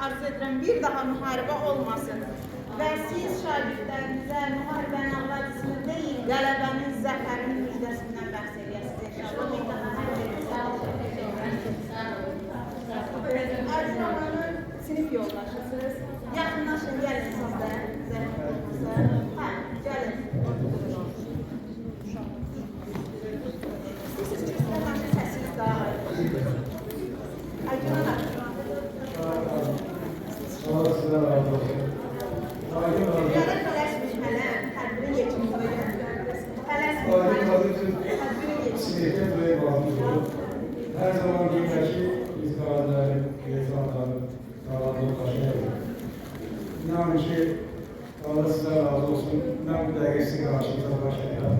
arzu edirəm bir daha müharibə olmasın. Və siz şagirdlərinizə müharibənin ağacısını deyil, qələbənin, zəfərinin müjdəsindən bəhs edəsiniz inşallah. Arzu Hanım'ın sinif yoldaşısınız. Yaxınlaşın, gəlin siz də. Zəhmət olmasa. Hə, gəlin. İstəyirsiniz ki, sizə səsiniz daha ayrı. Aytun Hanım. Sağ olasın, razı olsun. Dünyada tələsmiş hələ, tədbirin yetkinliyi tələsmiş Tədbirin sinirkən buraya bağımız olur. Hər zaman deyirlər ki, biz qazilərin, rezanların, qalanların başına edilir. İnanın ki, Allah sizə razı olsun. Mən bu dəqiqə sizin qarşınıza baş edirəm.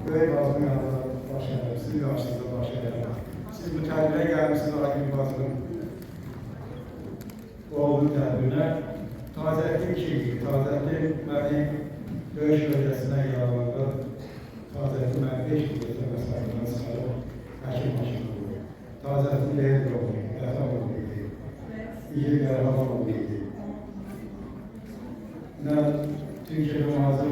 Böyük qazının yanında baş edirəm, sizin qarşınıza baş edirəm. Siz bu tədbirə gəlmişsiniz, Akif Qazının olduğu tədbirə. Tazəddin kimdir? Tazəddin məni döyüş bölgəsindən yaralandı. Tazəddin məni 5 kilometre məsafədən çıxarıb həkim maşını vurdu. Tazəddin Leyli oldu, Vətən oldu idi. İyi Qərəban oldu idi. Nə Türkiye'de mühazir